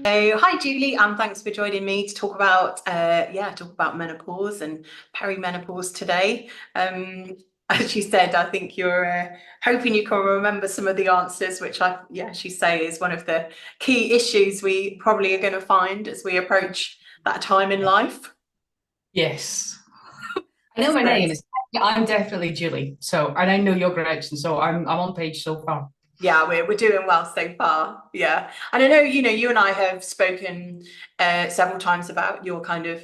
So, hi Julie, and thanks for joining me to talk about menopause and perimenopause today. As you said, I think you're hoping you can remember some of the answers, which as you say, is one of the key issues we probably are going to find as we approach that time in life. Yes. I know my So, name is I'm definitely Julie. So and I know your direction. So I'm on page so far. yeah, we're doing well so far. Yeah, and I know you and I have spoken several times about your kind of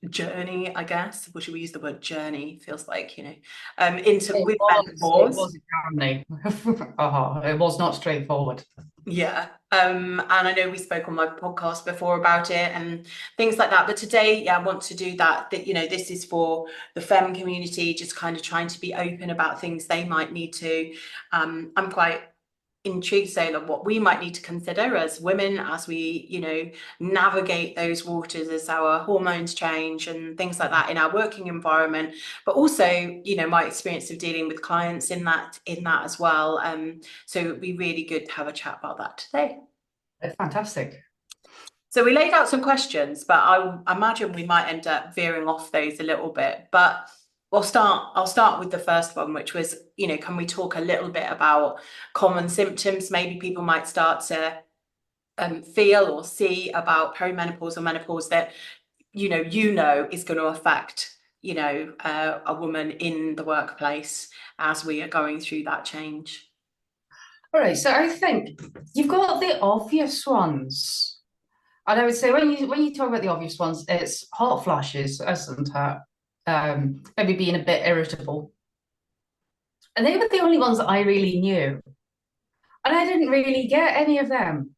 journey. I guess, or should we use the word journey? Feels like into It with was it menopause. was a journey. It was not straightforward. Yeah. And I know we spoke on my podcast before about it and things like that. But today, yeah, I want to do that, this is for the femme community, just kind of trying to be open about things they might need to. I'm quite intrigued, say, like what we might need to consider as women as we, navigate those waters as our hormones change and things like that in our working environment, but also, my experience of dealing with clients in that as well. So it'd be really good to have a chat about that today. It's fantastic. So we laid out some questions, but I imagine we might end up veering off those a little bit. But I'll start with the first one, which was, can we talk a little bit about common symptoms? Maybe people might start to feel or see about perimenopause or menopause that is going to affect a woman in the workplace as we are going through that change. All right, so I think you've got the obvious ones. And I would say when you talk about the obvious ones, it's hot flashes, isn't it? Maybe being a bit irritable. And they were the only ones that I really knew. And I didn't really get any of them.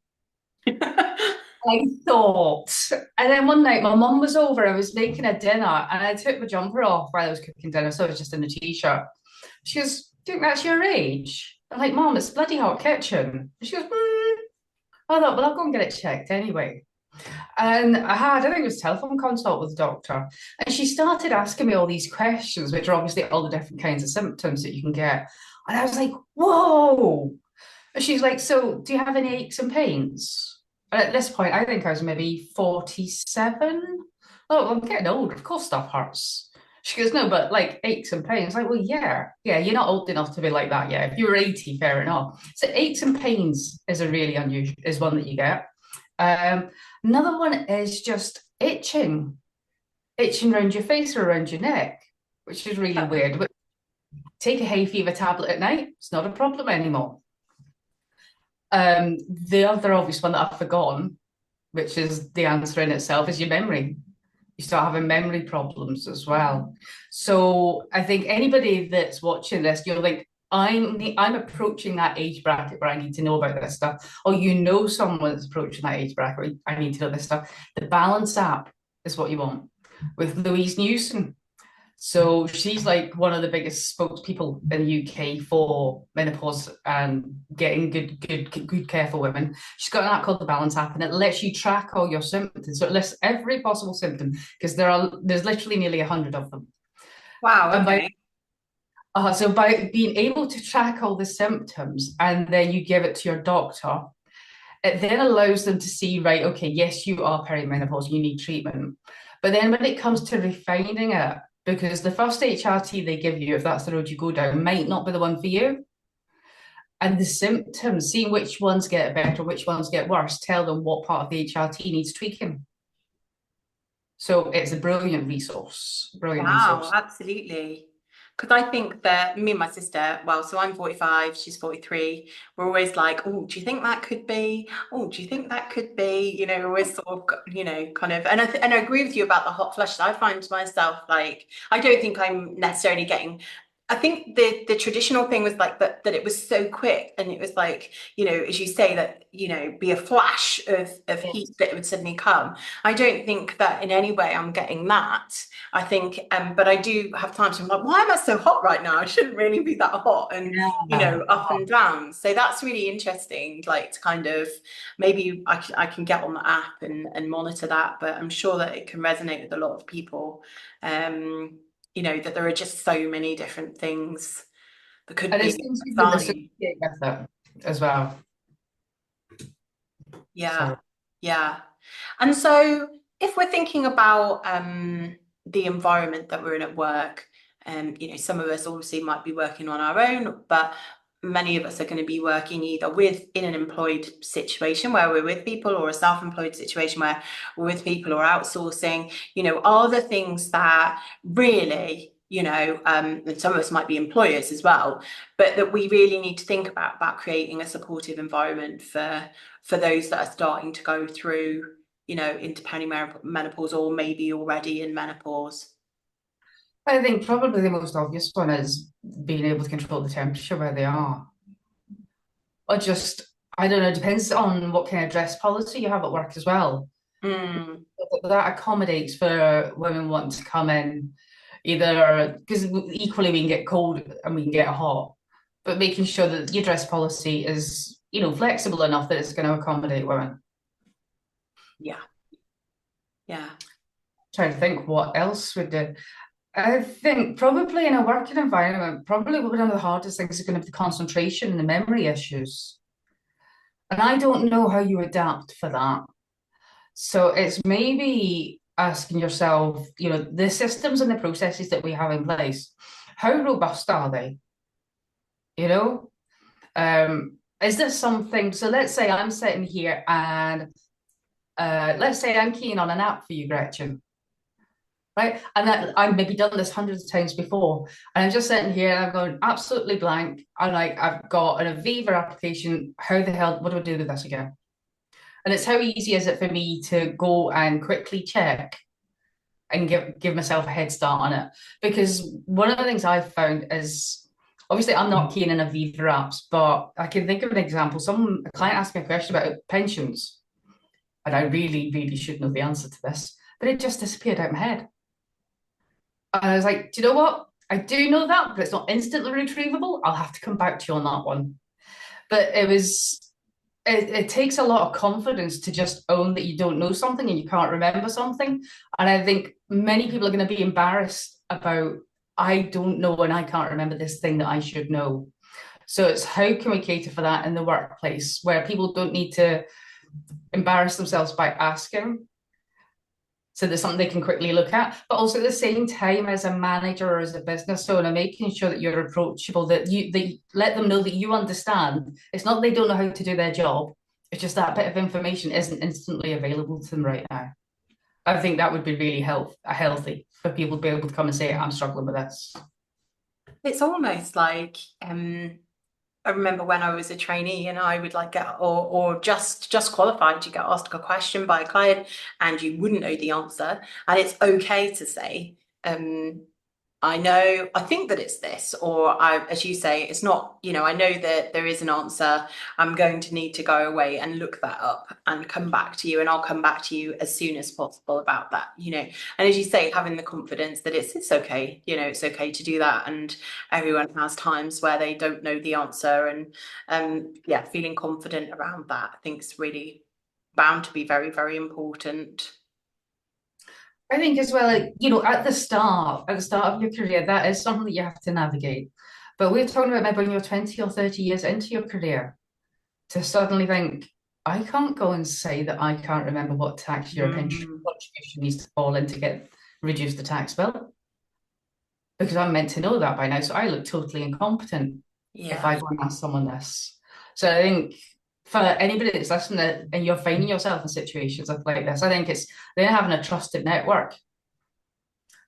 I thought. And then one night my mum was over, I was making a dinner and I took my jumper off while I was cooking dinner, so I was just in a t-shirt. She goes, "Do you think that's your age?" I'm like, "Mum, it's a bloody hot kitchen." She goes, I thought, well, I'll go and get it checked anyway. And I think it was a telephone consult with the doctor. And she started asking me all these questions, which are obviously all the different kinds of symptoms that you can get. And I was like, whoa. And she's like, "So do you have any aches and pains?" And at this point, I think I was maybe 47. Oh, I'm getting older. Of course, stuff hurts. She goes, "No, but like aches and pains." Like, well, yeah, you're not old enough to be like that yet. If you were 80, fair enough. So aches and pains is a really unusual, is one that you get. Um, Another one is just itching around your face or around your neck, which is really weird. But take a hay fever tablet at night, it's not a problem anymore. The other obvious one that I've forgotten, which is the answer in itself, is your memory. You start having memory problems as well. So I think anybody that's watching this, you're like, I'm approaching that age bracket where I need to know about this stuff. Or you know someone that's approaching that age bracket where I need to know this stuff. The Balance app is what you want with Louise Newson. So she's like one of the biggest spokespeople in the UK for menopause and getting good care for women. She's got an app called the Balance app, and it lets you track all your symptoms. So it lists every possible symptom because there's literally nearly 100 of them. Wow, And okay. by being able to track all the symptoms and then you give it to your doctor, it then allows them to see, right, okay, yes, you are perimenopause, you need treatment. But then when it comes to refining it, because the first HRT they give you, if that's the road you go down, might not be the one for you. And the symptoms, seeing which ones get better, which ones get worse, tell them what part of the HRT needs tweaking. So it's a brilliant resource, brilliant Wow, resource. absolutely. Because I think that me and my sister, well, so I'm 45, she's 43. We're always like, oh, do you think that could be? Oh, do you think that could be? Always sort of, kind of. And I agree with you about the hot flushes. I find myself like, I don't think I'm necessarily getting. I think the traditional thing was like that it was so quick and it was like, as you say, that, be a flash of heat Yes. that would suddenly come. I don't think that in any way I'm getting that. I think, but I do have times where I'm like, why am I so hot right now? I shouldn't really be that hot and, Yeah. up and down. So that's really interesting, like to kind of maybe I can get on the app and monitor that, but I'm sure that it can resonate with a lot of people. Um, that there are just so many different things that could And be it's things a you would sign. associate with it as well. Yeah, So yeah. And so if we're thinking about the environment that we're in at work, some of us obviously might be working on our own, but many of us are going to be working either in an employed situation where we're with people, or a self-employed situation where we're with people, or outsourcing, are the things that really, and some of us might be employers as well, but that we really need to think about creating a supportive environment for those that are starting to go through, into perimenopause, or maybe already in menopause. I think probably the most obvious one is being able to control the temperature where they are. Or just, I don't know, depends on what kind of dress policy you have at work as well. Mm, That accommodates for women wanting to come in either because equally we can get cold and we can get hot, but making sure that your dress policy is, flexible enough that it's going to accommodate women. yeah, yeah. Trying to think what else would do. I think probably in a working environment, probably one of the hardest things is going to be the concentration and the memory issues. And I don't know how you adapt for that. So it's maybe asking yourself, the systems and the processes that we have in place, how robust are they? You know, is this something? So let's say I'm sitting here and let's say I'm keen on an app for you, Gretchen, right? And that I've maybe done this hundreds of times before, and I'm just sitting here and I'm going absolutely blank. I'm like, I've got an Aviva application. How the hell? What do I do with this again? And it's how easy is it for me to go and quickly check and give myself a head start on it. Because one of the things I've found is obviously I'm not keen in Aviva apps, but I can think of an example. A client asked me a question about pensions, and I really, really should know the answer to this, but it just disappeared out of my head. And I was like, do you know what? I do know that, but it's not instantly retrievable. I'll have to come back to you on that one. But it takes a lot of confidence to just own that you don't know something and you can't remember something. And I think many people are going to be embarrassed about, I don't know and I can't remember this thing that I should know. So it's how can we cater for that in the workplace where people don't need to embarrass themselves by asking. So there's something they can quickly look at, but also at the same time, as a manager or as a business owner, making sure that you're approachable, that you let them know that you understand. It's not that they don't know how to do their job. It's just that bit of information isn't instantly available to them right now. I think that would be really healthy for people to be able to come and say, I'm struggling with this. It's almost like I remember when I was a trainee and I would like get, or just qualified, you get asked a question by a client and you wouldn't know the answer, and it's okay to say, I think that it's this, or as you say, it's not, I know that there is an answer. I'm going to need to go away and look that up and come back to you, and I'll come back to you as soon as possible about that, And as you say, having the confidence that it's okay, it's okay to do that. And everyone has times where they don't know the answer, and yeah, feeling confident around that, I think is really bound to be very, very important. I think as well, like, at the start of your career, that is something that you have to navigate. But we're talking about maybe when you're 20 or 30 years into your career, to suddenly think, I can't go and say that I can't remember what tax your pension Mm, contribution needs to fall in to get reduce the tax bill because I'm meant to know that by now. So I look totally incompetent if yeah. I go and ask someone this. So I think for anybody that's listening and you're finding yourself in situations like this, I think it's then having a trusted network.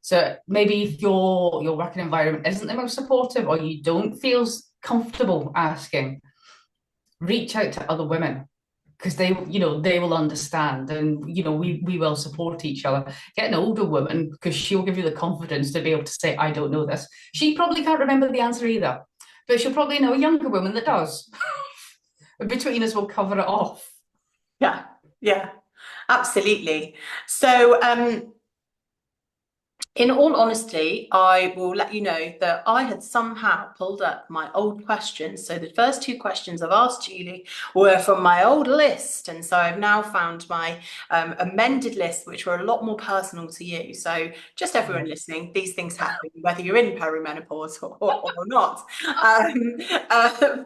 So maybe if your working environment isn't the most supportive or you don't feel comfortable asking, reach out to other women because they will understand and we will support each other. Get an older woman because she'll give you the confidence to be able to say, I don't know this. She probably can't remember the answer either, but she'll probably know a younger woman that does. Between us, we'll cover it off. Yeah, yeah, absolutely. So, In all honesty, I will let you know that I had somehow pulled up my old questions. So the first two questions I've asked Julie were from my old list. And so I've now found my amended list, which were a lot more personal to you. So just everyone listening, these things happen, whether you're in perimenopause or not. Um,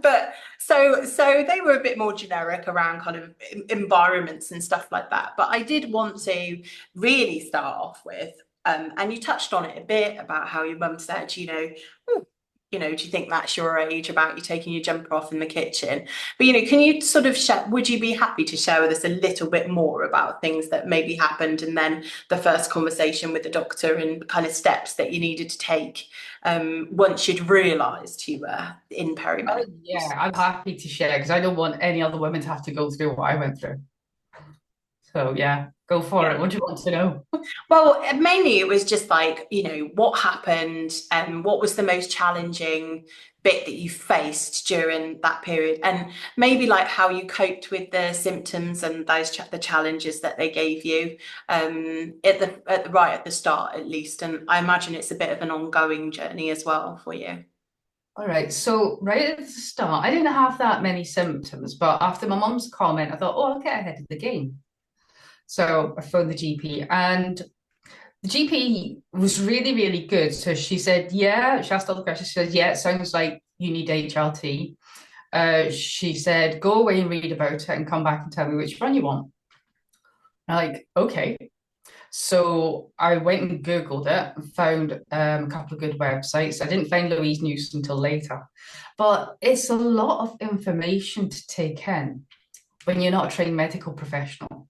but so they were a bit more generic around kind of environments and stuff like that. But I did want to really start off with and you touched on it a bit about how your mum said, "Oh, do you think that's your age about you taking your jumper off in the kitchen?" But, can you sort of share, would you be happy to share with us a little bit more about things that maybe happened and then the first conversation with the doctor and kind of steps that you needed to take once you'd realised you were in Oh, yeah, perimenopause? I'm happy to share because I don't want any other women to have to go through what I went through. So yeah, go for Yeah. it. What do you want to know? Well, mainly it was just like, what happened and what was the most challenging bit that you faced during that period, and maybe like how you coped with the symptoms and the challenges that they gave you right at the start at least. And I imagine it's a bit of an ongoing journey as well for you. All right, so right at the start, I didn't have that many symptoms, but after my mum's comment, I thought, oh, I'll get ahead of the game. So I phoned the GP, and the GP was really, really good. So she said, yeah, she asked all the questions. She said, yeah, it sounds like you need HRT. She said, go away and read about it and come back and tell me which one you want. I'm like, okay. So I went and Googled it and found a couple of good websites. I didn't find Louise News until later, but it's a lot of information to take in when you're not a trained medical professional.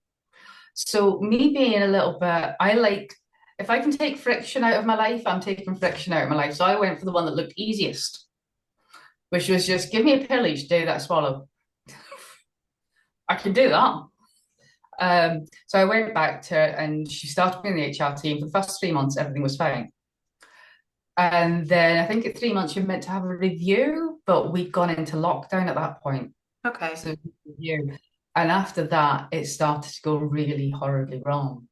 So me being a little bit, I like, if I can take friction out of my life, I'm taking friction out of my life. So I went for the one that looked easiest, which was just give me a pill each day that I swallow. I can do that. So I went back to her and she started me in the HRT, and for the first 3 months, everything was fine. And then I think at 3 months, you're meant to have a review, but we'd gone into lockdown at that point. Okay. So review. And after that, it started to go really horribly wrong.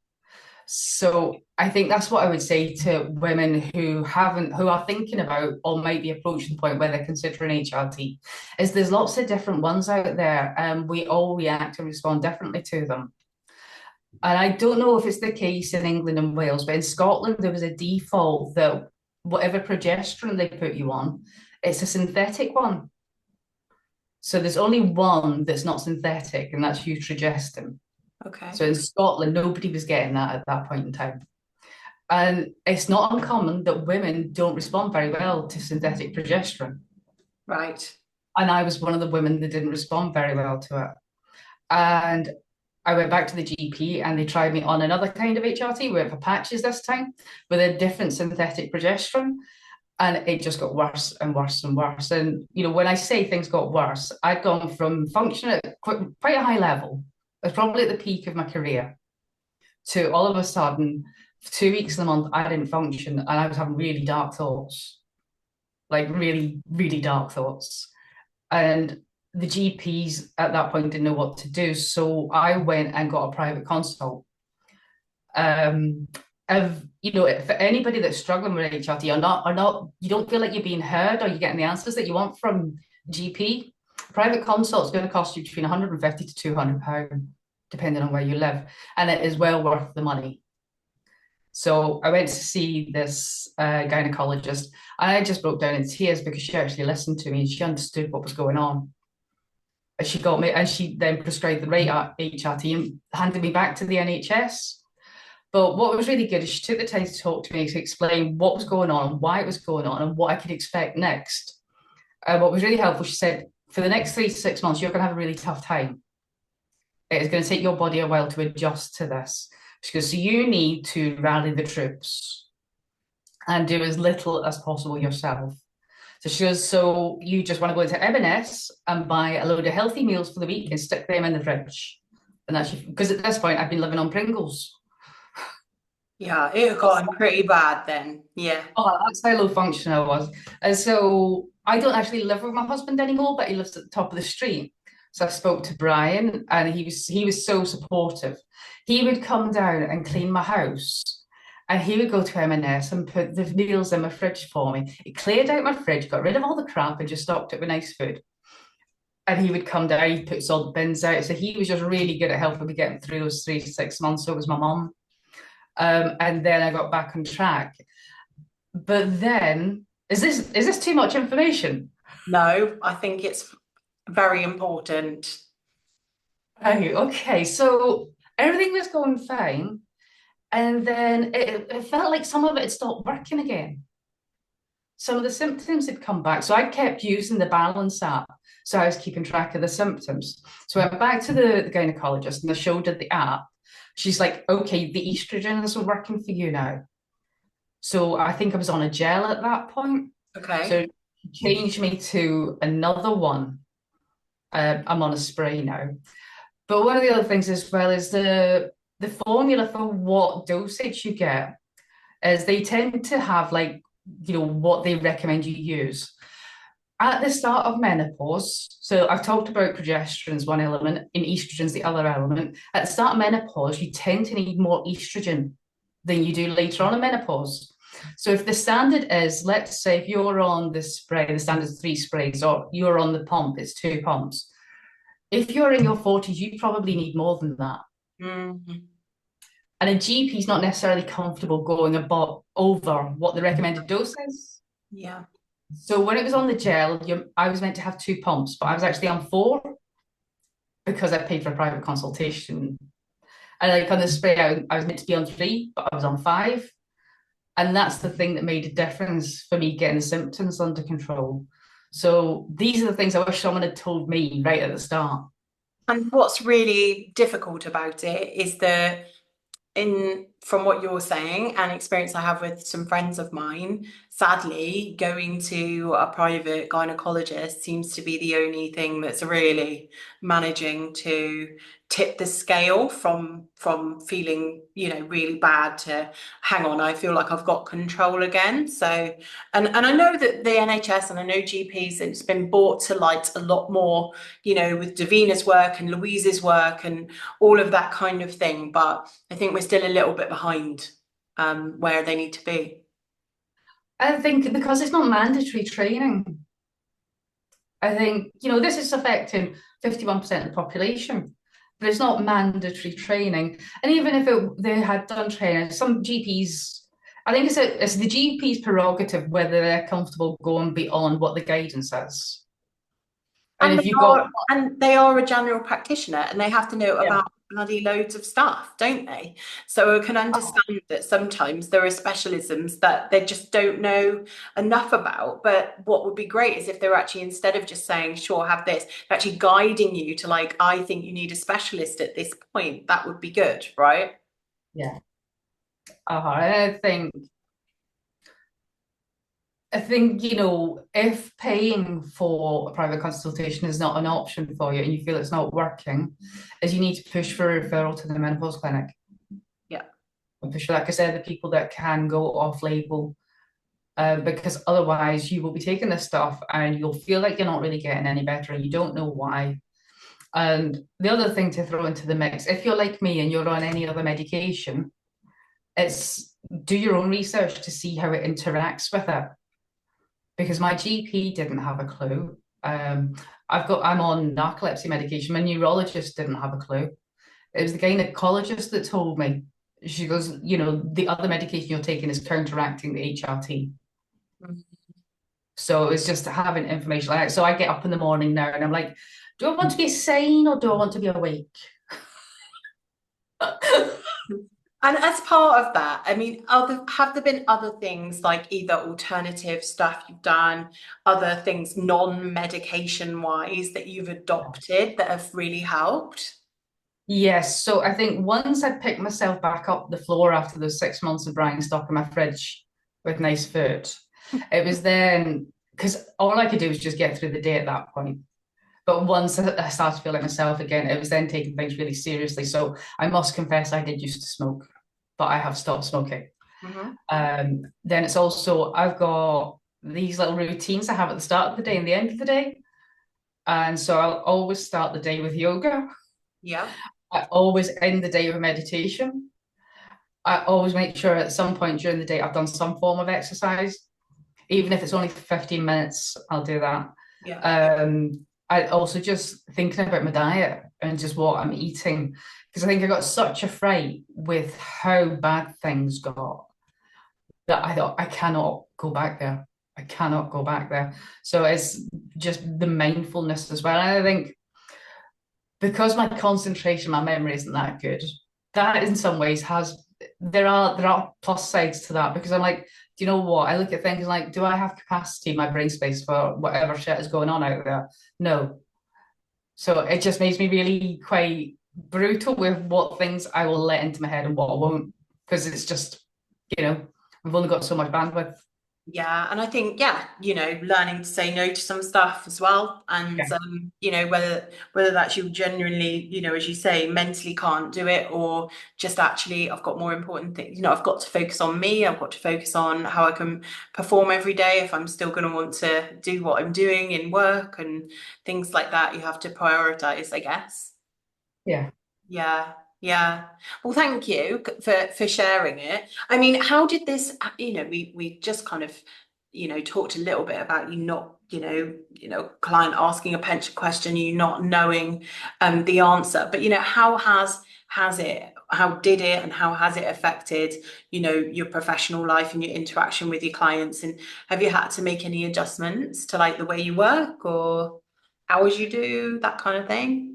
So I think that's what I would say to women who are thinking about or might be approaching the point where they're considering HRT, is there's lots of different ones out there, and we all react and respond differently to them. And I don't know if it's the case in England and Wales, but in Scotland, there was a default that whatever progesterone they put you on, it's a synthetic one. So there's only one that's not synthetic, and that's eutроgestin. Okay. So in Scotland, nobody was getting that at that point in time. And it's not uncommon that women don't respond very well to synthetic progesterone. Right. And I was one of the women that didn't respond very well to it. And I went back to the GP and they tried me on another kind of HRT, went for patches this time with a different synthetic progesterone. And it just got worse and worse and worse. And, when I say things got worse, I'd gone from functioning at quite a high level. I was probably at the peak of my career to all of a sudden, for 2 weeks in a month, I didn't function and I was having really dark thoughts, like really, really dark thoughts. And the GPs at that point didn't know what to do. So I went and got a private consult. For anybody that's struggling with HRT or not, you don't feel like you're being heard or you're getting the answers that you want from GP, private consult is going to cost you between 150 to £200, depending on where you live. And it is well worth the money. So I went to see this gynecologist, and I just broke down in tears because she actually listened to me and she understood what was going on. She got me, and she then prescribed the right HRT and handed me back to the NHS. But what was really good is she took the time to talk to me to explain what was going on, why it was going on, and what I could expect next. What was really helpful, she said, for the next 3 to 6 months, you're going to have a really tough time. It is going to take your body a while to adjust to this. Because so you need to rally the troops and do as little as possible yourself. So she goes, so you just want to go into M&S and buy a load of healthy meals for the week and stick them in the fridge. And that's because at this point I've been living on Pringles. Yeah, it had gotten pretty bad then. Yeah. Oh, that's how low function I was. And so I don't actually live with my husband anymore, but he lives at the top of the street. So I spoke to Brian and he was so supportive. He would come down and clean my house. And he would go to M&S and put the meals in my fridge for me. He cleared out my fridge, got rid of all the crap, and just stocked it with nice food. And he would come down, he'd put salt bins out. So he was just really good at helping me get through those 3 to 6 months. So was my mum. And then I got back on track. But then, is this too much information? No, I think it's very important. Right, okay. So everything was going fine. And then it felt like some of it had stopped working again. Some of the symptoms had come back. So I kept using the Balance app. So I was keeping track of the symptoms. So I went back to the gynecologist and I showed her the app. She's like, okay, the estrogens are working for you now. So I think I was on a gel at that point. Okay. So she changed me to another one. I'm on a spray now. But one of the other things as well is the formula for what dosage you get is they tend to have like, what they recommend you use. At the start of menopause, so I've talked about progesterone's one element, and estrogen's the other element. At the start of menopause, you tend to need more estrogen than you do later on in menopause. So if the standard is, let's say if you're on the spray, the standard is 3 sprays, or you're on the pump, it's 2 pumps. If you're in your 40s, you probably need more than that. Mhm. And a GP is not necessarily comfortable going above over what the recommended dose is. Yeah. So when it was on the gel, I was meant to have 2 pumps, but I was actually on 4 because I paid for a private consultation. And like on the spray, I was meant to be on 3, but I was on 5. And that's the thing that made a difference for me getting the symptoms under control. So these are the things I wish someone had told me right at the start. And what's really difficult about it is that in from what you're saying and experience I have with some friends of mine, sadly, going to a private gynecologist seems to be the only thing that's really managing to tip the scale from feeling, really bad to hang on, I feel like I've got control again. So, and I know that the NHS and I know GPs, it's been brought to light a lot more, with Davina's work and Louise's work and all of that kind of thing. But I think we're still a little bit behind where they need to be. I think because it's not mandatory training, I think, this is affecting 51% of the population, but it's not mandatory training. And even if they had done training, some GPs, I think it's the GP's prerogative whether they're comfortable going beyond what the guidance says. And And if they you've got, are a general practitioner and they have to know yeah, about bloody loads of stuff, don't they? So I can understand that sometimes there are specialisms that they just don't know enough about. But what would be great is if they were actually, instead of just saying, sure, have this, they're actually guiding you to like, I think you need a specialist at this point. That would be good, right? yeah. I think, if paying for a private consultation is not an option for you and you feel it's not working, is you need to push for a referral to the menopause clinic. Yeah. And push for, like I said, the people that can go off label, because otherwise you will be taking this stuff and you'll feel like you're not really getting any better and you don't know why. And the other thing to throw into the mix, if you're like me and you're on any other medication, it's do your own research to see how it interacts with it. Because my GP didn't have a clue. I'm on narcolepsy medication. My neurologist didn't have a clue. It was the gynecologist that told me. She goes, the other medication you're taking is counteracting the HRT. Mm. So it was just having information like that. So I get up in the morning now and I'm like, do I want to be sane or do I want to be awake? And as part of that, I mean, have there been other things like either alternative stuff you've done, other things non-medication wise that you've adopted that have really helped? Yes, so I think once I picked myself back up the floor after those 6 months of buying stock in my fridge with nice food, it was then because all I could do was just get through the day at that point. But once I started feeling myself again, it was then taking things really seriously. So I must confess, I did used to smoke, but I have stopped smoking. Mhm. Then it's also, I've got these little routines I have at the start of the day and the end of the day. And so I'll always start the day with yoga. Yeah. I always end the day with meditation. I always make sure at some point during the day I've done some form of exercise, even if it's only for 15 minutes, I'll do that. Yeah. I also just thinking about my diet and just what I'm eating, because I think I got such a fright with how bad things got that I thought I cannot go back there. I cannot go back there. So it's just the mindfulness as well. And I think because my concentration, my memory isn't that good, that in some ways has there are plus sides to that because I'm like, do you know what? I look at things like, do I have capacity in my brain space for whatever shit is going on out there? No. So it just makes me really quite brutal with what things I will let into my head and what I won't. Because it's just, we've only got so much bandwidth. Yeah, and I think, yeah, learning to say no to some stuff as well, and Yeah. whether that's you genuinely, as you say, mentally can't do it, or just actually I've got more important things. I've got to focus on me. I've got to focus on how I can perform every day if I'm still going to want to do what I'm doing in work and things like that. You have to prioritize, I guess. Yeah. Yeah, yeah. Well, thank you for sharing it. I mean, how did this, we just kind of, talked a little bit about you not, client asking a pension question, you not knowing the answer. But how did it and how has it affected, your professional life and your interaction with your clients? And have you had to make any adjustments to like the way you work or hours you do, that kind of thing?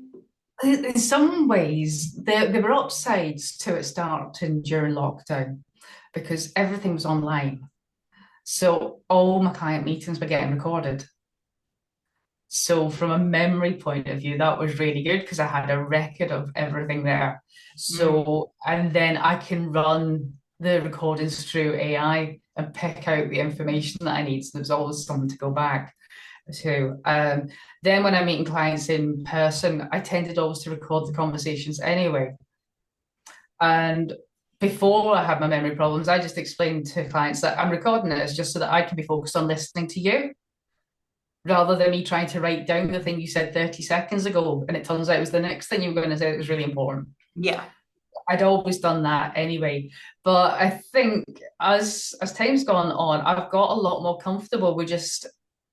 In some ways, there were upsides to it starting during lockdown because everything was online. So all my client meetings were getting recorded. So from a memory point of view, that was really good because I had a record of everything there. Mm. So, and then I can run the recordings through AI and pick out the information that I need. So there's always something to go back to. Then when I'm meeting clients in person, I tended always to record the conversations anyway. And before I had my memory problems, I just explained to clients that I'm recording this just so that I can be focused on listening to you rather than me trying to write down the thing you said 30 seconds ago. And it turns out it was the next thing you were going to say that was really important. Yeah. I'd always done that anyway. But I think as time's gone on, I've got a lot more comfortable with just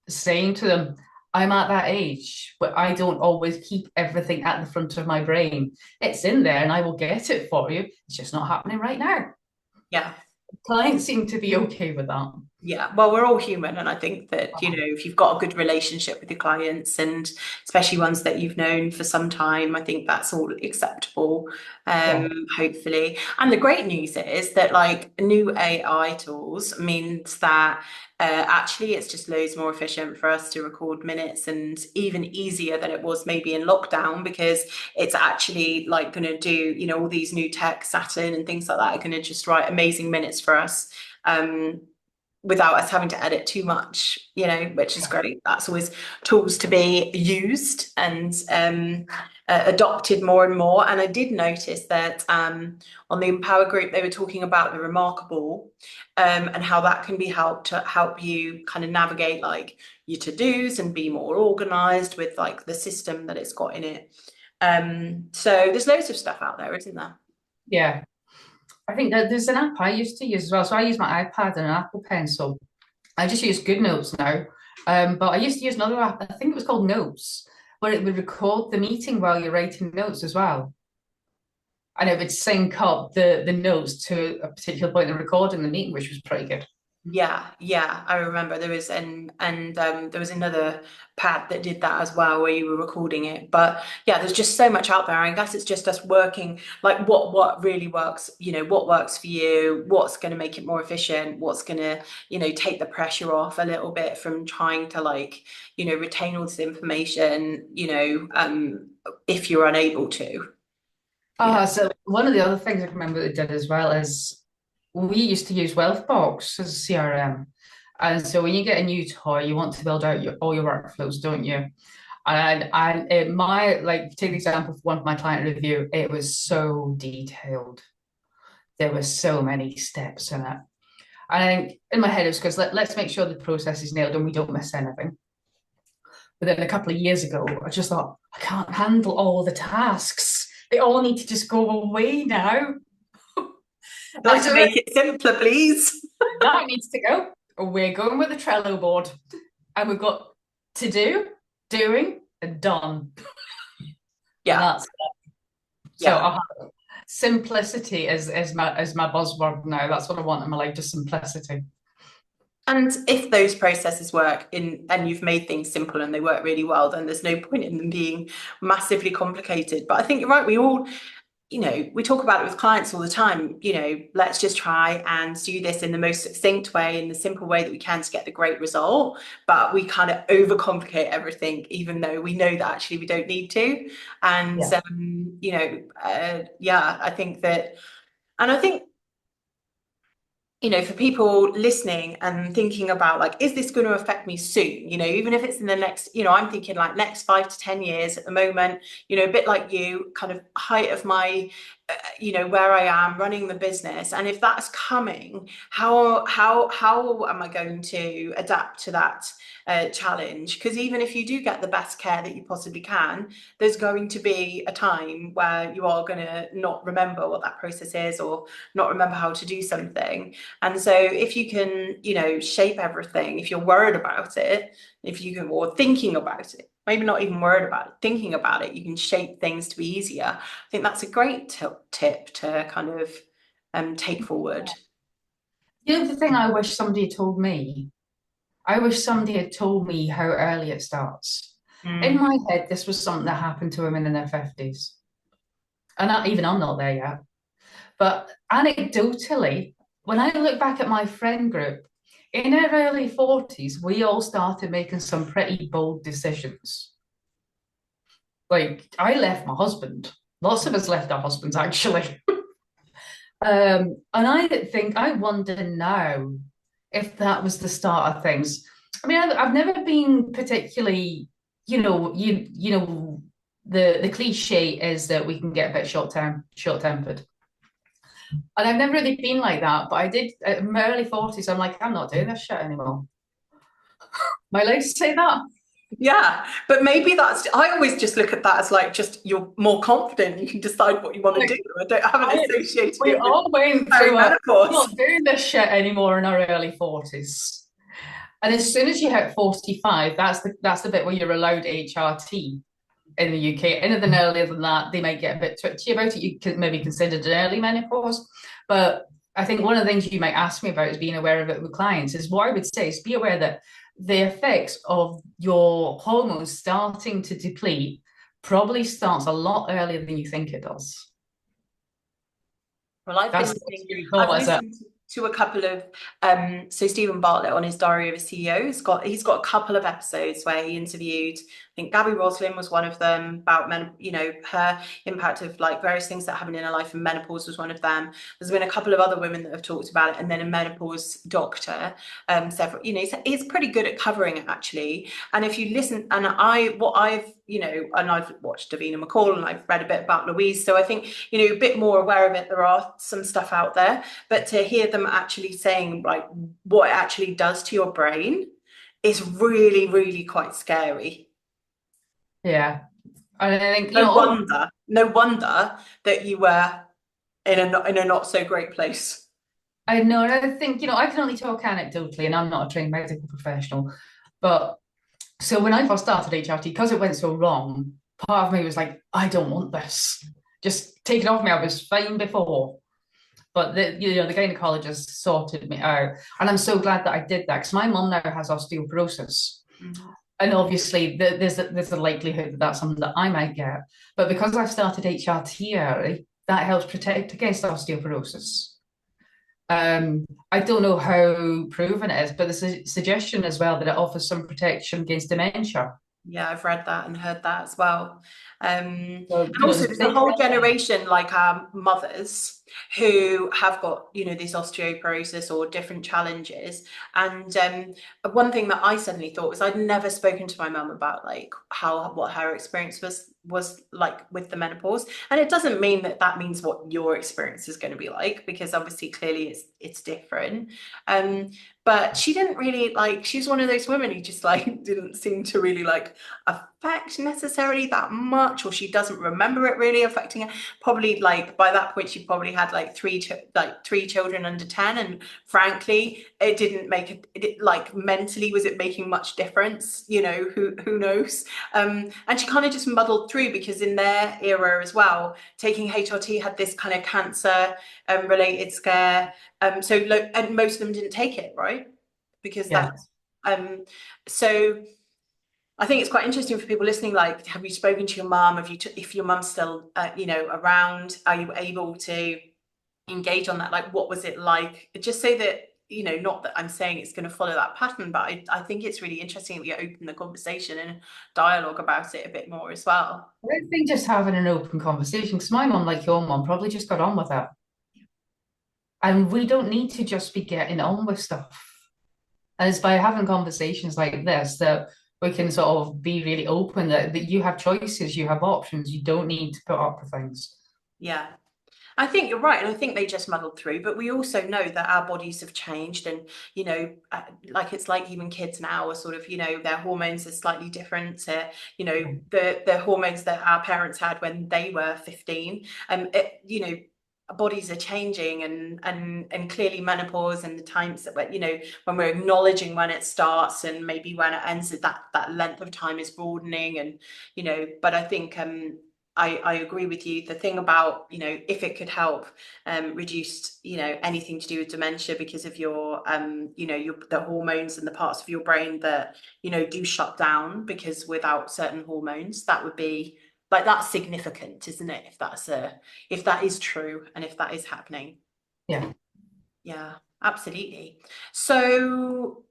saying to them, I'm at that age, but I don't always keep everything at the front of my brain. It's in there and I will get it for you. It's just not happening right now. Yeah. Clients seem to be okay with that. Yeah, well, we're all human, and I think that, if you've got a good relationship with your clients and especially ones that you've known for some time, I think that's all acceptable, Yeah. hopefully. And the great news is that like new AI tools means that actually it's just loads more efficient for us to record minutes and even easier than it was maybe in lockdown because it's actually like going to do, all these new tech, Saturn and things like that are going to just write amazing minutes for us. Without us having to edit too much, which is great. That's always tools to be used and adopted more and more. And I did notice that on the Empower group, they were talking about the Remarkable and how that can be helped to help you kind of navigate like your to-dos and be more organized with like the system that it's got in it. So there's loads of stuff out there, isn't there? Yeah. I think that there's an app I used to use as well. So I use my iPad and an Apple Pencil. I just use Good Notes now. But I used to use another app, I think it was called Notes, where it would record the meeting while you're writing notes as well. And it would sync up the notes to a particular point in the recording the meeting, which was pretty good. Yeah, I remember there was there was another pad that did that as well where you were recording it. But yeah, there's just so much out there. I guess it's just us working like what really works, what works for you, what's going to make it more efficient, what's going to, take the pressure off a little bit from trying to like, retain all this information, if you're unable to. Yeah. So one of the other things I can remember that it did as well is we used to use Wealthbox as a CRM. And so when you get a new toy, you want to build out all your workflows, don't you? And my like take the example of one of my client review, it was so detailed. There were so many steps in it. And I think in my head it was because let's make sure the process is nailed and we don't miss anything. But then a couple of years ago, I just thought, I can't handle all the tasks. They all need to just go away now. Like to make it simpler, please. That needs to go. We're going with the Trello board. And we've got to do, doing, and done. Yeah. And that's it. So Yeah. simplicity is my buzzword now. That's what I want in my life, just simplicity. And if those processes work and you've made things simple and they work really well, then there's no point in them being massively complicated. But I think you're right. We all, we talk about it with clients all the time, let's just try and do this in the most succinct way, in the simple way that we can to get the great result. But we kind of overcomplicate everything, even though we know that actually we don't need to. And, I think that, and I think, for people listening and thinking about like, is this going to affect me soon? Even if it's in the next, I'm thinking like next 5 to 10 years at the moment, a bit like you, kind of height of my, where I am running the business. And if that's coming, how am I going to adapt to that challenge? Because even if you do get the best care that you possibly can, there's going to be a time where you are going to not remember what that process is, or not remember how to do something. And so if you can, shape everything, if you're worried about it, if you can, or thinking about it, maybe not even worried about it, thinking about it, you can shape things to be easier. I think that's a great tip to kind of take forward. The thing I wish somebody had told me, I wish somebody had told me how early it starts. In my head, this was something that happened to women in their 50s. And I'm not there yet. But anecdotally, when I look back at my friend group, in our early 40s, we all started making some pretty bold decisions. Like, I left my husband. Lots of us left our husbands, actually. And I wonder now if that was the start of things. I mean, I've never been particularly, the cliche is that we can get a bit short-tempered. And I've never really been like that, but I did in my early 40s. I'm like, I'm not doing this shit anymore. Am I allowed to say that? Yeah, but maybe I always just look at that as like, just you're more confident, you can decide what you want to do. I haven't associated We it with all went through we're perimenopause. not doing this shit anymore in our early 40s. And as soon as you hit 45, that's the bit where you're allowed HRT in the UK. Anything earlier than that, they might get a bit twitchy about it. You could maybe consider an early menopause. But I think one of the things you might ask me about is being aware of it with clients. Is what I would say is be aware that the effects of your hormones starting to deplete probably starts a lot earlier than you think it does. Well, I've listened to a couple of so Stephen Bartlett on his Diary of a CEO, he's got a couple of episodes where he interviewed, I think Gabby Roslin was one of them, about her impact of like various things that happened in her life, and menopause was one of them. There's been a couple of other women that have talked about it, and then a menopause doctor, several, he's pretty good at covering it actually. And if you listen, and I've watched Davina McCall and I've read a bit about Louise, so I think a bit more aware of it. There are some stuff out there, but to hear them actually saying like what it actually does to your brain is really, really quite scary. Yeah. And I think no wonder that you were in a not so great place. I know, and I think, I can only talk anecdotally, and I'm not a trained medical professional. But so when I first started HRT, because it went so wrong, part of me was like, I don't want this. Just take it off me. I was fine before. But the gynecologist sorted me out. And I'm so glad that I did that, because my mum now has osteoporosis. Mm-hmm. And obviously there's a likelihood that that's something that I might get. But because I've started HRT early, that helps protect against osteoporosis. I don't know how proven it is, but there's a suggestion as well that it offers some protection against dementia. Yeah, I've read that and heard that as well. And also there's a whole generation like our mothers who have got, this osteoporosis or different challenges. And one thing that I suddenly thought was I'd never spoken to my mum about like what her experience was like with the menopause. And it doesn't mean that that means what your experience is going to be like, because obviously clearly it's different. um but she didn't really like, she's one of those women who just like didn't seem to really like affect necessarily that much, or she doesn't remember it really affecting her. Probably like by that point she probably had like three children under 10, and frankly it didn't make it like mentally, was it making much difference? Who knows? And she kind of just muddled through, because in their era as well, taking HRT had this kind of cancer related scare. And most of them didn't take it, right? Because Yeah. that's so I think it's quite interesting for people listening. Like, have you spoken to your mum? If your mum's still, around, are you able to engage on that? Like, what was it like? Just so that, not that I'm saying it's going to follow that pattern, but I think it's really interesting that we open the conversation and dialogue about it a bit more as well. I think just having an open conversation, because my mum, like your mum, probably just got on with it. And we don't need to just be getting on with stuff. And it's by having conversations like this that we can sort of be really open that you have choices, you have options, you don't need to put up with things. Yeah. I think you're right, and I think they just muddled through. But we also know that our bodies have changed, and like it's like even kids now are sort of, their hormones are slightly different to, the hormones that our parents had when they were 15. Bodies are changing, and clearly menopause and the times that when we're acknowledging when it starts and maybe when it ends, that length of time is broadening, and but I think I agree with you. The thing about, if it could help reduce, anything to do with dementia because of your, the hormones and the parts of your brain that, do shut down because without certain hormones, that would be like, that's significant, isn't it? If that is true and if that is happening. Yeah. Yeah, absolutely. So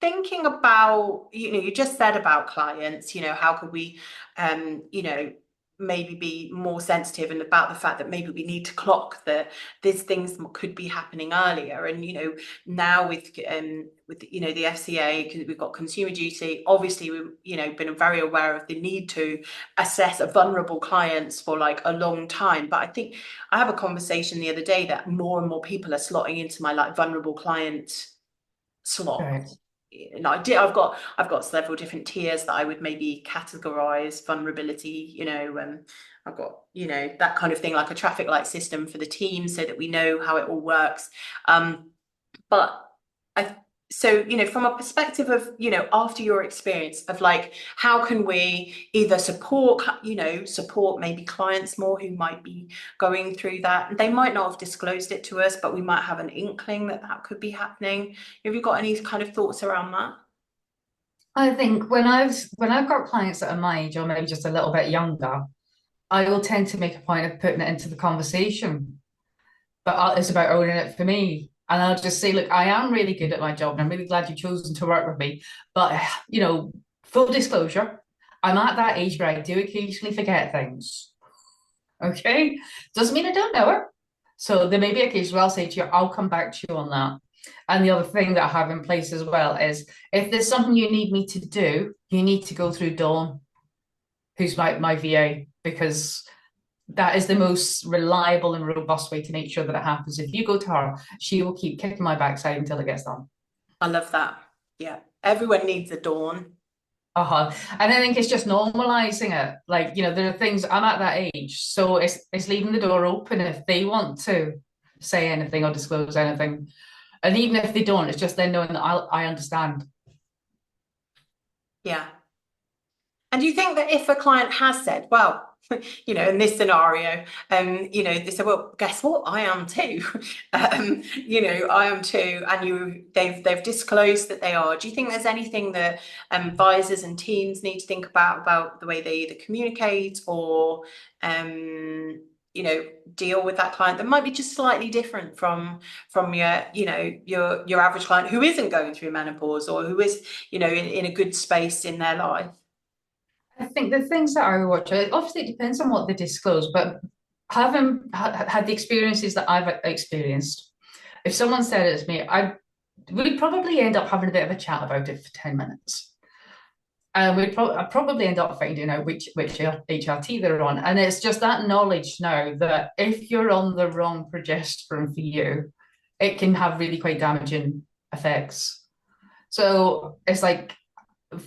thinking about, you just said about clients, how could we, maybe be more sensitive, and about the fact that maybe we need to clock that these things could be happening earlier. And, now with the FCA, because we've got consumer duty, obviously we've, been very aware of the need to assess vulnerable clients for like a long time. But I think I have a conversation the other day that more and more people are slotting into my like vulnerable client slot. Right. And I've got several different tiers that I would maybe categorize vulnerability, I've got, that kind of thing, like a traffic light system for the team so that we know how it all works. But I so, from a perspective of, after your experience of like, how can we either support maybe clients more who might be going through that? They might not have disclosed it to us, but we might have an inkling that that could be happening. Have you got any kind of thoughts around that? I think when I've got clients that are my age or maybe just a little bit younger, I will tend to make a point of putting it into the conversation. But it's about owning it for me. And I'll just say, look, I am really good at my job and I'm really glad you've chosen to work with me. But, full disclosure, I'm at that age where I do occasionally forget things. Okay? Doesn't mean I don't know her. So there may be a case where I'll say to you, I'll come back to you on that. And the other thing that I have in place as well is if there's something you need me to do, you need to go through Dawn, who's my VA, because that is the most reliable and robust way to make sure that it happens. If you go to her, she will keep kicking my backside until it gets done. I love that. Yeah. Everyone needs a dawn. Uh-huh. And I think it's just normalizing it. Like, there are things I'm at that age. So it's leaving the door open if they want to say anything or disclose anything. And even if they don't, it's just then knowing that I understand. Yeah. And do you think that if a client has said, well, in this scenario, they say, well, guess what? I am too. I am too. And they've disclosed that they are. Do you think there's anything that advisors and teams need to think about the way they either communicate or, deal with that client that might be just slightly different from your average client who isn't going through menopause, or who is, in a good space in their life? I think the things that I watch, obviously it depends on what they disclose, but having had the experiences that I've experienced, if someone said it to me, we'd probably end up having a bit of a chat about it for 10 minutes. And I'd probably end up finding out which HRT they're on. And it's just that knowledge now that if you're on the wrong progesterone for you, it can have really quite damaging effects. So it's like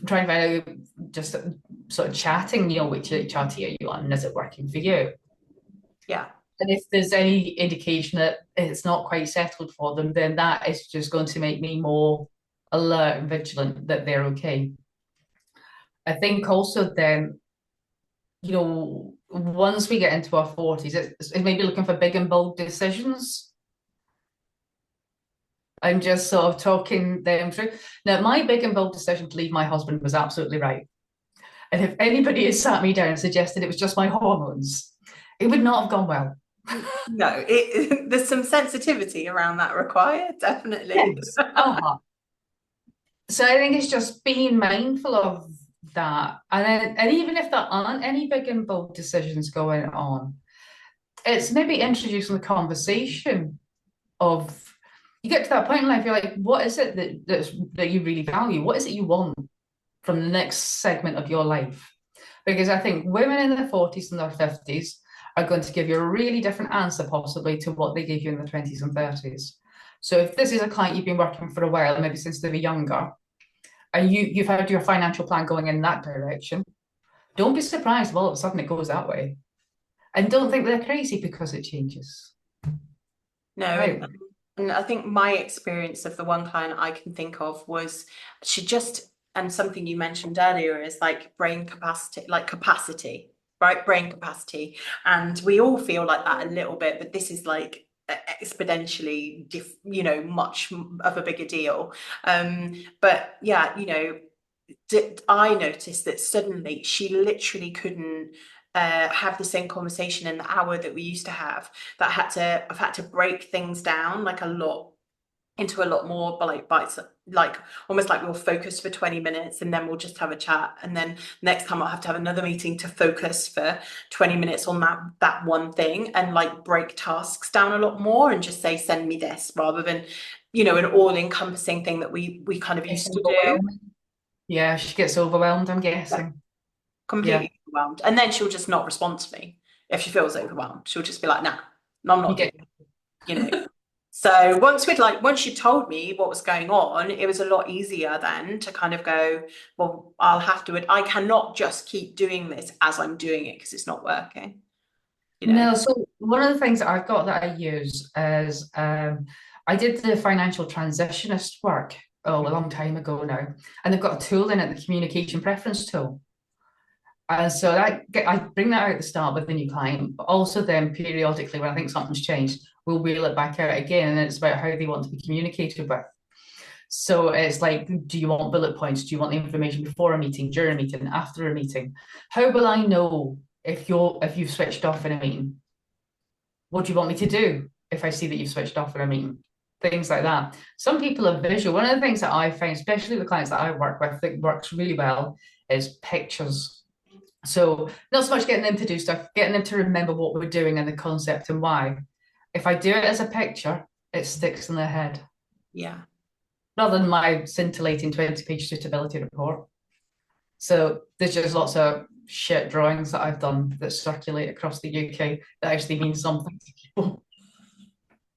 trying to find out, just sort of chatting, which HRT are you on and is it working for you? Yeah. And if there's any indication that it's not quite settled for them, then that is just going to make me more alert and vigilant that they're okay. I think also then, once we get into our 40s, it's maybe looking for big and bold decisions. I'm just sort of talking them through. Now, my big and bold decision to leave my husband was absolutely right. And if anybody had sat me down and suggested it was just my hormones, it would not have gone well. No, there's some sensitivity around that required, definitely. Yes. Uh-huh. So I think it's just being mindful of that. And even if there aren't any big and bold decisions going on, it's maybe introducing the conversation of you get to that point in life, you're like, what is it that you really value? What is it you want from the next segment of your life? Because I think women in their 40s and their 50s are going to give you a really different answer, possibly, to what they gave you in their 20s and 30s. So if this is a client you've been working for a while, maybe since they were younger, and you've had your financial plan going in that direction, don't be surprised if all of a sudden it goes that way. And don't think they're crazy because it changes. No, Right. and I think my experience of the one client I can think of was she just, and something you mentioned earlier is like brain capacity, like capacity, right? Brain capacity. And we all feel like that a little bit, but this is like exponentially, much of a bigger deal. But yeah, I noticed that suddenly she literally couldn't have the same conversation in the hour that we used to have. I've had to break things down like a lot into a lot more like bites, like almost like we'll focus for 20 minutes and then we'll just have a chat, and then next time I'll have to have another meeting to focus for 20 minutes on that one thing, and like break tasks down a lot more and just say send me this, rather than an all-encompassing thing that we kind of It's used to do. overwhelming. Yeah, she gets overwhelmed, I'm guessing. Yeah. Completely overwhelmed. And then she'll just not respond to me if she feels overwhelmed. She'll just be like, nah, I'm You not doing get it, you know. So once she told me what was going on, it was a lot easier then to kind of go, well, I cannot just keep doing this as I'm doing it because it's not working, you know. No, so one of the things that I've got that I use is I did the financial transitionist work a long time ago now, and they've got a tool in it, the communication preference tool. And so I bring that out at the start with the new client, but also then periodically when I think something's changed, we'll wheel it back out again, and it's about how they want to be communicated with. So it's like, do you want bullet points? Do you want the information before a meeting, during a meeting, after a meeting? How will I know if you've switched off in a meeting? What do you want me to do if I see that you've switched off in a meeting? Things like that. Some people are visual. One of the things that I find, especially the clients that I work with, that works really well is pictures. So not so much getting them to do stuff, getting them to remember what we're doing and the concept and why. If I do it as a picture, it sticks in their head Yeah. rather than my scintillating 20-page suitability report. So there's just lots of shit drawings that I've done that circulate across the UK that actually mean something to people.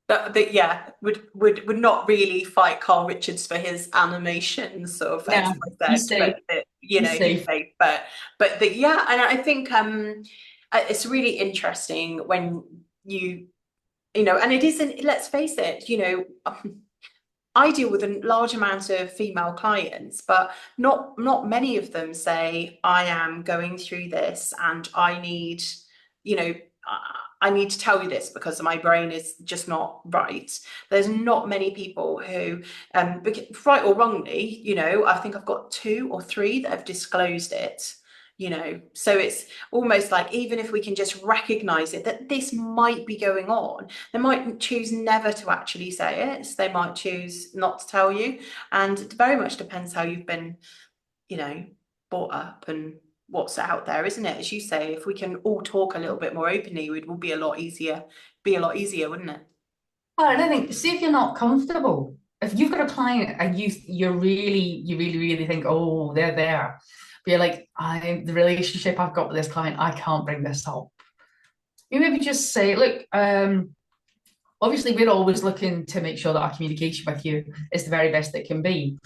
That yeah would not really fight Carl Richards for his animation sort of, as Yeah, I he's said, safe. but that, He's he's safe. safe. But yeah, and I think it's really interesting when and it isn't. Let's face it, I deal with a large amount of female clients, but not many of them say, I am going through this and I need, you know, I need to tell you this because my brain is just not right. There's not many people who, right or wrongly, I think I've got 2 or 3 that have disclosed it. So it's almost like, even if we can just recognize it, that this might be going on, they might choose never to actually say it. So they might choose not to tell you. And it very much depends how you've been, brought up and what's out there, isn't it? As you say, if we can all talk a little bit more openly, it will be a lot easier, wouldn't it? Well, and I think, see if you're not comfortable. If you've got a client and you really, really think, oh, they're there, be like, the relationship I've got with this client, I can't bring this up. You maybe just say, look, obviously we're always looking to make sure that our communication with you is the very best it can be.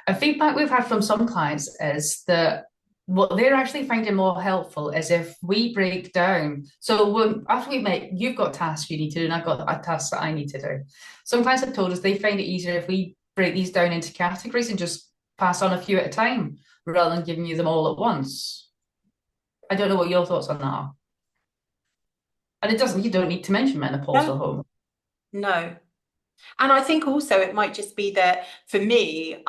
And feedback we've had from some clients is that what they're actually finding more helpful is if we break down. So after we met, you've got tasks you need to do, and I've got a task that I need to do. Some clients have told us they find it easier if we break these down into categories and just pass on a few at a time rather than giving you them all at once. I don't know what your thoughts on that are. And you don't need to mention menopausal No, hormone. no. And I think also it might just be that for me,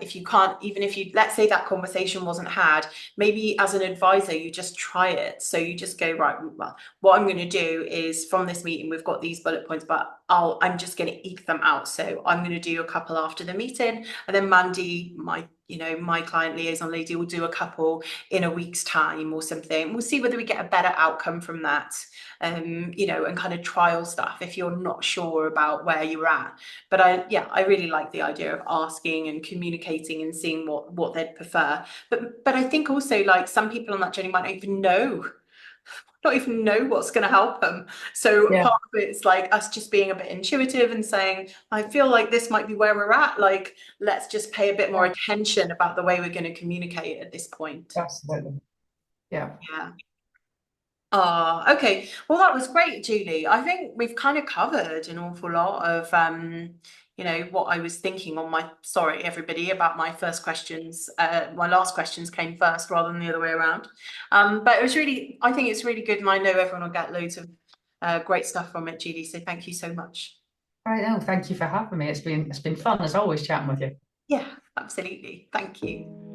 if you can't, even if you, let's say that conversation wasn't had, maybe as an advisor, you just try it. So you just go, right, well, what I'm going to do is from this meeting, we've got these bullet points, but I'm just going to eke them out. So I'm going to do a couple after the meeting. And then Mandy, my client liaison lady, will do a couple in a week's time or something. We'll see whether we get a better outcome from that. And kind of trial stuff if you're not sure about where you're at. But I really like the idea of asking and communicating and seeing what they'd prefer. But I think also like some people on that journey might not even know what's going to help them. So Yeah, part of it is like us just being a bit intuitive and saying, I feel like this might be where we're at. Like, let's just pay a bit more yeah, attention about the way we're going to communicate at this point. absolutely. Yeah. Yeah. Okay. Well, that was great, Julie. I think we've kind of covered an awful lot of, what I was thinking on sorry, everybody, about my first questions. My last questions came first rather than the other way around. But I think it's really good, and I know everyone will get loads of great stuff from it, Julie. So thank you so much. All right. No, thank you for having me. It's been fun as always chatting with you. Yeah, absolutely. Thank you.